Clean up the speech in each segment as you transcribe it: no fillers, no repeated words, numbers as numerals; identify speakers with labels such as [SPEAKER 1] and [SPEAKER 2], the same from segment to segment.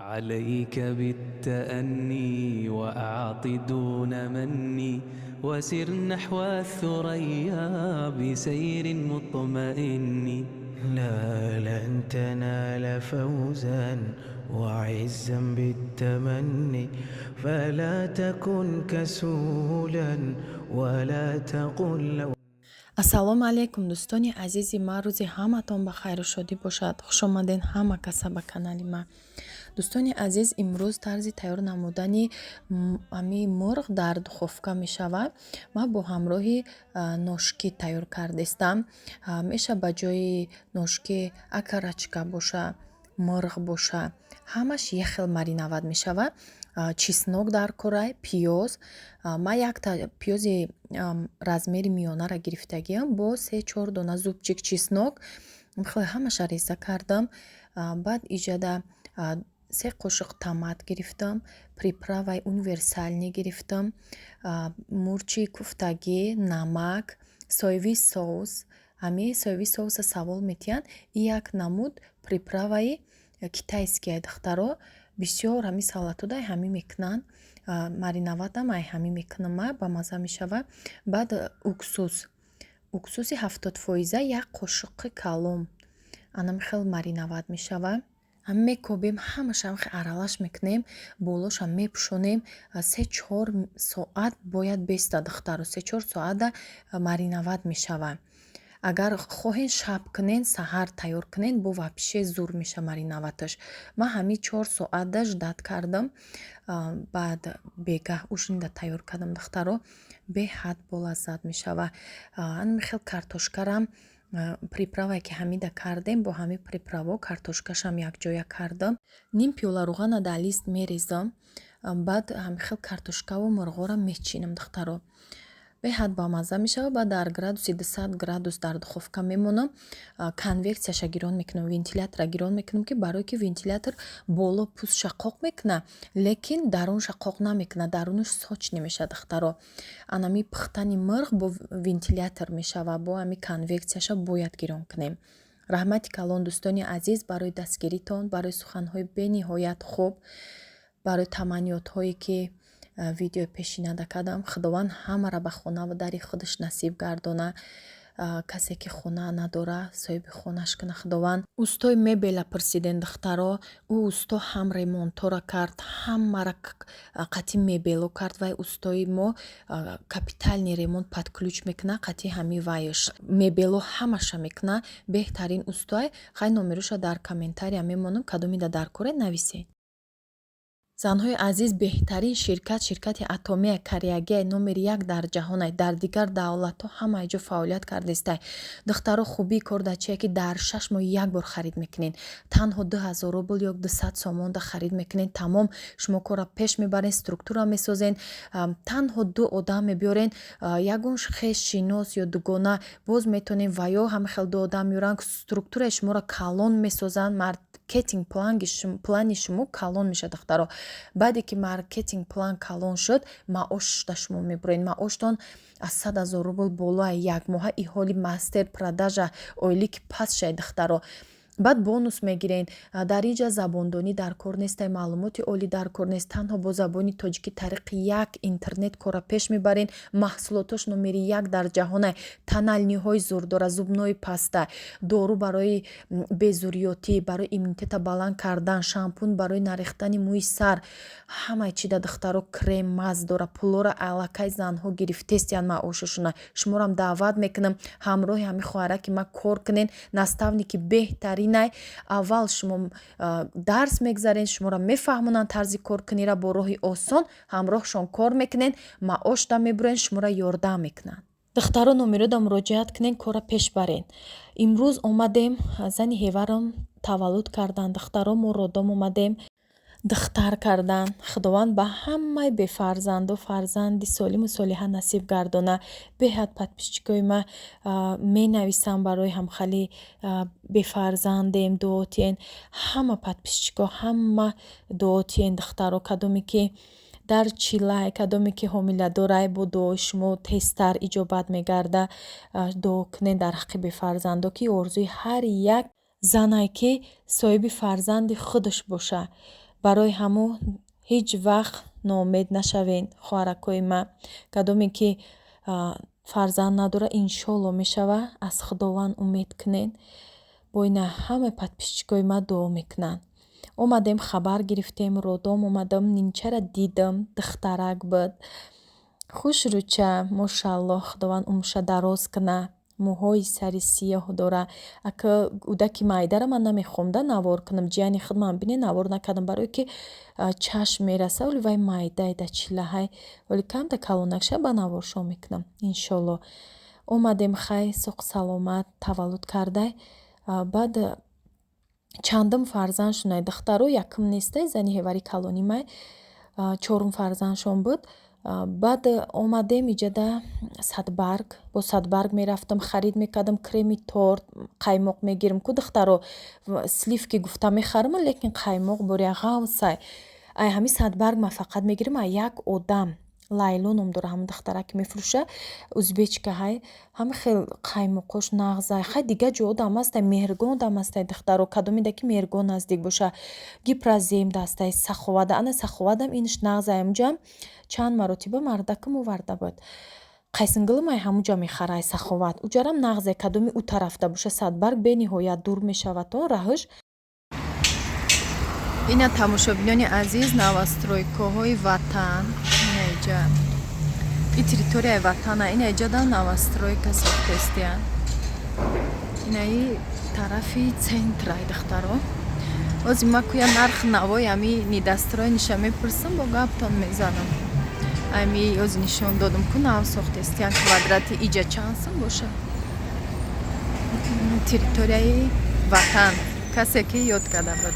[SPEAKER 1] عليك بالتأني وأعط دون مني وسر نحو الثريا بسير مطمئن.
[SPEAKER 2] لا لن تنال فوزا وعزا بالتمني، فلا تكن كسولا ولا تقل لو.
[SPEAKER 3] ассалому алайкум дӯстони азизи ма, рӯзи ҳаматон ба хайру шодӣ бошад. хушомаден ҳама каса ба канали ма. дӯстони азиз, имрӯз тарзи тайёр намудани ами мурғ дар духовка мешавад. ман бо ҳамроҳи ношкӣ тайёр кардистам. меша ба ҷои ношкӣ акарачка боша, мурғ боша, ҳамаш як хел маринавад мешавад. чеснок дар кора, пиёз. ман якта пиёзи размери миёнаро гирифтагиам бо 3-4 дона зубчик чеснок. хеле ҳамаша реза кардам. баъд иҷада 3 қошиқ томат гирифтам, приправаи универсальни гирифтам, мурчи куфтагӣ, намак, соевӣ соус. ҳамин соевӣ соуса савол метиҳанд. И як намуд приправаи китайския духтаро бисёр ҳамин салатодаи ҳамин мекунанд. маринавадам ай ҳамин мекунам, ба маза мешавад. баъд уксуси 70%, як қошиқи калон. анам хел маринавад мешавад. мекобем, ҳамашам аралаш мекунем, болошам мепӯшонем. 3-4 соат бояд беста духтаро, 3-4 соата маринавад мешавад. агар хоҳен шаб кунен, саҳар тайёр кунен, бо вапше зур меша маринавадаш. ман ҳамин 4 соата ждат кардам. баъд бегаҳ ушинда тайёр кардам духтаро. беҳад болаззат мешава. ан хел картошкарам приправае ки ҳамида кардем, бо ҳамин приправо картошкашам якҷоя кардам. ним пиёла руғана дар лист мерезам. баъд ҳамин хел картошкаву мурғора мечинам духтаро. беҳад бамаза мешавад. баъд дар градуси 200 градус дар духовка мемонам. конвексияша гирон мекунам, вентилятора гирон мекунам, ки барое ки вентилятор боло пӯст шақоқ мекуна, лекин дарун шақоқ намекуна, дарунаш соч немеша духтаро. анами пухтани мурғ бо вентилятор мешава, бо ами конвексияша бояд гирон кунем. раҳмати калон дӯстони азиз, барои дастгиритон, барои суханҳои бениҳоят хуб, барои таманниётҳое ки видео пешина кардам. худованд ҳамаро ба хонавадари худаш насиб гардона. касе ки хона надора, соҳиби хонаш куна худованд. устои мебела пурсиден духтаро. ӯ усто ҳам ремонтора кард, ҳамара қатъи мебело кард. вай устои мо капитальный ремонт подключ мекуна, қатъи ҳамин вайш мебело ҳамаша мекуна. беҳтарин устой. хай номеруша дар комментария мемонам, кадомида дар кора нависед. занҳои азиз, беҳтарин ширкати Атомия Кореягия номери 1 дар ҷаҳонай. дар дигар давлатҳо ҳамаи ҷо фаъолият кардестай. духтаро хубии кор дар чие ки дар 6 моҳ як бор харид мекунен. танҳо 2000 рубл ё 200 сомонда харид мекунен. тамом шумо кора пеш мебарен, структура месозен. танҳо 2 одам мебиёрен, ягон хеш шинос ё дугона боз метонен ва ё ҳамихел 2 одам меёран, структураи шуморо калон месозанд. маркетинг плани шумо калон меша духтаро. баъде ки маркетинг план калон шуд, маошда шумо мебуред. маоштон аз 100 000 рубл болоа як моҳа. иҳоли мастер продажа ойлики паст шай духтаро. баъд бонус мегирен. дар инҷа забондонӣ дар кор нестай, маълумоти олӣ дар кор нест. танҳо бо забони тоҷикӣ тариқи як интернет кора пеш мебарен. маҳсулотош номери 1 дар ҷаҳонай. таналниҳои зур дора, зубнои паста, дору барои безурётӣ, барои иммунитета баланд кардан, шампун барои нарехтани мӯи сар, ҳамаи чида духтаро, крем маз дора. пулора аллакай занҳо гирифтестиянд маошашуна. шуморам даъват мекунам ҳамроҳи ҳамин хоҳараки ма кор кунен. наставники беҳтарин. аввал шумо дарс мегзарен, шуморо мефаҳмонанд тарзи коркунира, бо роҳи осон ҳамроҳшон кор мекунен, маошда мебурен, шуморо ёрдам мекунанд. духтаро номерода муроҷиат кунен, кора пеш барен. имрӯз омадем, зани ҳеварам таваллуд кардан. духтаро мо родом омадем духтар кардан. худованд ба ҳамаи бефарзанду фарзанди солиму солиҳа насиб гардона. беҳад подписчикои ма менависам барои ҳамхали бефарзандем дуо тиен. ҳама подписчико, ҳама дуо тиен духтаро. кадоме ки дар чилай, кадоме ки ҳомиладорай, бо дуои шумо тезтар иҷобат мегарда. дуо кунен дар ҳаққи бефарзандо, ки орзуи ҳар як занай ки соҳиби фарзанди худаш боша. барои ҳамун ҳеҷ вақт ноумед нашавен хоҳаракҳои ман. кадоме ки фарзанд надора иншолло мешава, аз худованд умед кунен. бо ина ҳамаи подписчикои ман дуо мекунанд. омадем хабар гирифтем, родом омадам, нинчара дидам, духтарак буд, хушрӯча, мошааллоҳ, худованд умрша дароз куна, мӯҳои сари сияҳ дора. ака кӯдаки майдара ман намехоҳам да навор кунам, ҷияни худман бине навор накардам, барое ки чашм мераса, вале вай майдай да чилаҳай, вале камта калонак ша ба наворшо мекунам иншолло. омадем хай соқ саломат таваллуд кардай. баъд чандум фарзанд шунай, духтаро якум нестай, зани ҳевари калони май чорум фарзандшон буд. баъд омадем иҷада Садбарг, бо Садбарг мерафтам, харид мекардам, креми торт, қаймоқ мегирам ку духтаро, сливки гуфта мехарам, лекин қаймоқ буря ғавсай. ай ҳами Садбарг ман фақат мегирам ай як одам, Лайло ном дора ҳамун духтараки мефурӯша, узбечка ҳай, ҳами хел қаймоқош нағзай, хай дига ҷо дам астай, меҳригон дам астай духтаро, кадоме даки меҳригон наздик боша, гипразем дастай, саховада, ана саховадам инш нағзай, амҷам чанд маротиба мардакам оварда буд. қайсингилам ай ҳамуҷа мехарай саховат, уҷарам нағзай, кадоме ӯ тарафта боша Садбарг бениҳоят дур мешавад он раҳш. ина тамошобинони азиз, новостройкоҳои ватан, инаиҷа и территорияи ватана, инаиҷада новостройка сохтестиян, инаи тарафи центрай духтаро. ози ма куя нарх навои ами нидастрои ниша мепурсам, бо гаптон мезанам. ами ози нишон додам ку нав сохтестиян, квадрати иҷа чансам боша. территорияи ватан, касе ки ёд карда буд.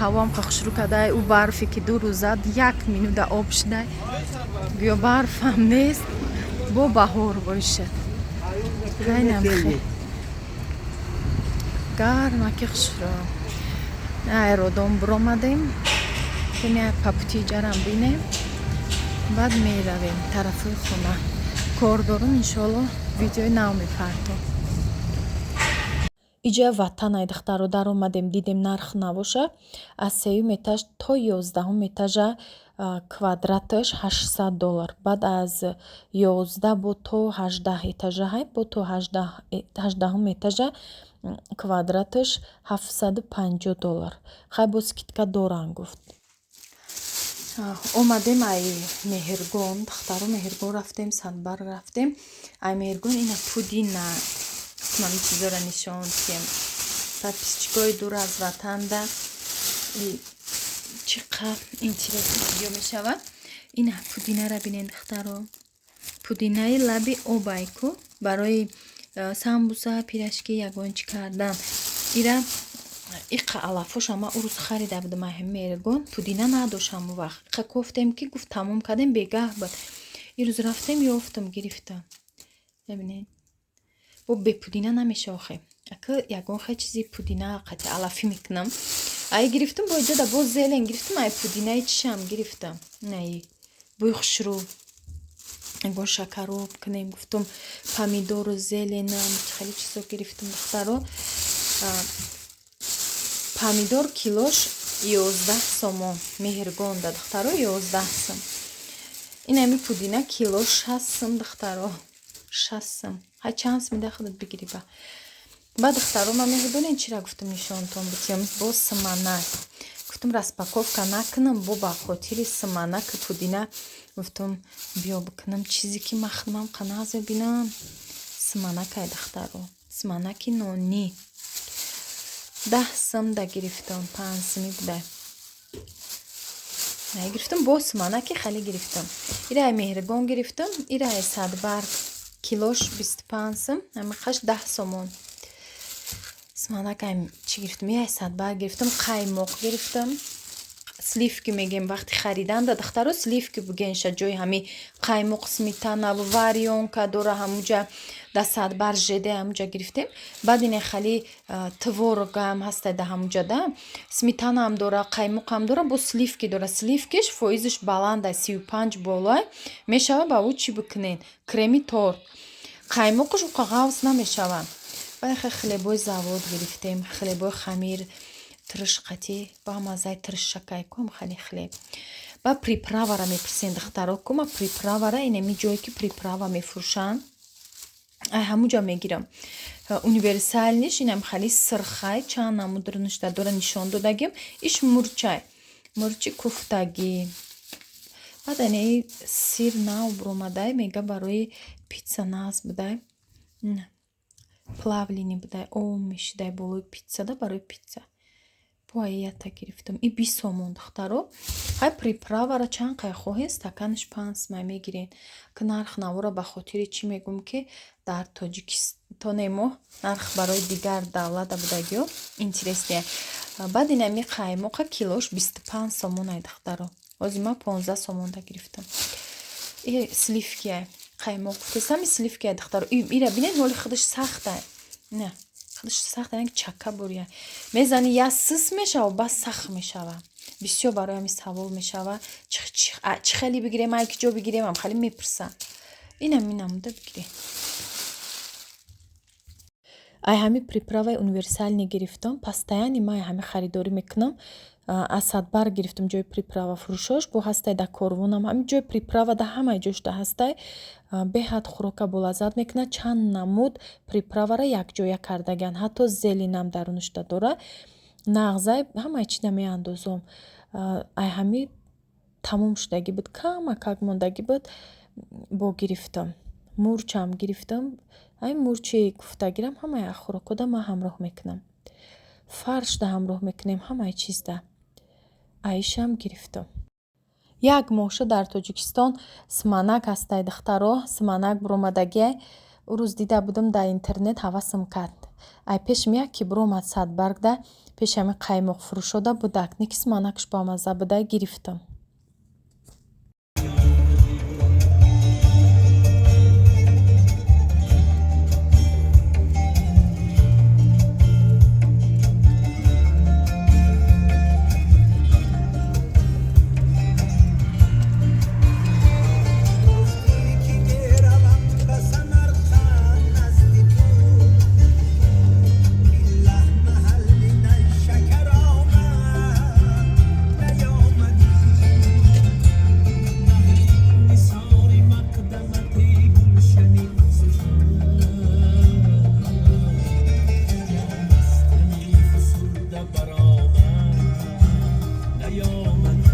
[SPEAKER 3] ҳавоам хушрӯ кадай, ӯ барфе ки ду рӯзад як минута об шудай, гӯё барфам нест, бо баҳор бошад. хайнам хе гарма ки хушрӯ. ай родом биромадем, кини папути иҷарам бинем, баъд меравем тарафои хона. кор дорам, иншолло видеои нав мепартом. иҷа ватанай духтаро даромадем, дидем нарх навоша, аз 3 этаж то 11 этажа квадраташ $800, баъд аз 11 бо то 18 этажа ҳай, бо то 18 этажа квадраташ $750. хай бо скидка доран гуфт. омадем ай меҳргон, духтаро меҳргон рафтем, Садбарг рафтем. ай меҳргон ина пудина ман чизора нишон дем. подписчикои дур аз ватанда чиқар интересно видео мешавад. ина пудинара бинед духтаро, пудинаи лаби обайку барои самбуса, пирашки ягончи кардан. ира иқа алафош ама урӯз харида будам ай меҳргон, пудина надошам у вақт. иқа кофтем ки гуфт тамом кардем, бегаҳ буд. ирӯз рафтем ёфтам, гирифтам. бибинед бо бе пудина намеша охе. ака ягон хе чизи пудина қати алафӣ мекунам. ай гирифтам, бо иҷада бо зелен гирифтам, ай пудинаи чишам гирифтам. най бӯи хушрӯ, ягон шакароб кунем, гуфтам помидору зеленам, хеле чизо гирифтам духтаро. помидор килош 11 сомон, меҳргон да духтаро 11 сом. инами пудина кило 6 сом духтаро, 6 сом. ҳай чанд мида худат бигири ба. ба духтаро ман меҳрбонен чира гуфтам нишонтон бутиям бо симанак. гуфтам распаковка накунам, бо ба хотири симанак пудина гуфтам биё бикунам чизе ки ман худмам қанағзе бинам. симанакай духтаро, симанаки нони 10 сом да гирифтам, 5 соми буда. най гирифтам бо симанаки хали гирифтам. ира меҳргон гирифтам, ира Садбарг килош 25 сом, амиқаш 10 сомон. симанакай чи гирифтам, ира Садбарг гирифтам, қаймоқ гирифтам. сливки мегем вақти хариданда духтаро, сливки бугенша ҷои ҳами қаймоқ, сметана, варионка дора ҳамуҷа да Садбарг жеде ҳамуҷа гирифтем. баъд ине хали творогам ҳастай да ҳамуҷа да, сметанаам дора, қаймоқам дора, бо сливки дора. сливкиш фоизиш баландай 35 болай мешава, ба ӯ чӣ бикунен, креми торт. қаймоқиш уқа ғавс намешава. баъд хлебои завод гирифтем, хлебои хамир тришқати ба маззаи тришшакай кум хали хлеб. Ба приправара мепурсен духтаро кума приправара инеми ҷое ки приправа мефурӯшанд. Ай ҳамуҷа мегирам. Универсалниш инам хали сирхай чанд намудро нушта дора нишон додагим иш мурчай. Мурчи куфтагӣ. Баъд ани сир нав буромадай мега барои питса наз будай. Плавлини будай ом мешидай болои питсада барои питса. Поаята гирифтам. И 20 сомон духтаро. Хай приправара чанд қай хоҳед стаканиш 5 сомон мегирен. Ки нарх навора ба хотири чӣ мегум ки дар Тоҷикистонемо нарх барои дигар давлата будагиё интересне. Баъд инами қаймоқа килош 25 сомон ай духтаро. Ҳозир ман 15 сомонда гирифтам. И сливки ай қаймоқ гуфтесами сливки ай духтаро. Ира бинед ҳоли худаш сахт ай. Не худаш сахт ай чака буря. Мезани я сис мешава ба сахт мешава. Бисёр бароями савол мешава. Чӣ хели бигирем ай ки ҷо бигирем ам хали мепурса. Инам намуда бигирем. Ай ҳами приправаи универсални гирифтам. Постоянно ман ҳами харидорӣ мекунам. Аз Садбар гирифтам ҷои приправа фурӯшош. Бо ҳастай да корвонам ҳами ҷои приправа да ҳамаи ҷош да ҳастай. Беҳад хӯрока болаззат мекунад. Чанд намуд приправара якҷоя кардаган. Ҳатто зелинам дарунаш да дора. Нағзай ҳамаи чида меандозам. Ай ҳами тамом шудагӣ буд. Камакак мондагӣ буд. Бо гирифтам. Мурчам гирифтам. Ай мурчи куфтагирам ҳамаи хӯрокода ман ҳамроҳ мекунам. Фаршда ҳамроҳ мекунем ҳамаи чизда. Аишам гирифтам. Як моша дар Тоҷикистон сманак ҳастай духтаро. Сманак буромадагӣ. Рӯз дида будам дар интернет ҳавасам кард. Ай пешам яке буромад Садбаргда пешами қаймоқ фурӯшода будак. Ники сманакш бамазза будай гирифтам.
[SPEAKER 4] برآمد نیامد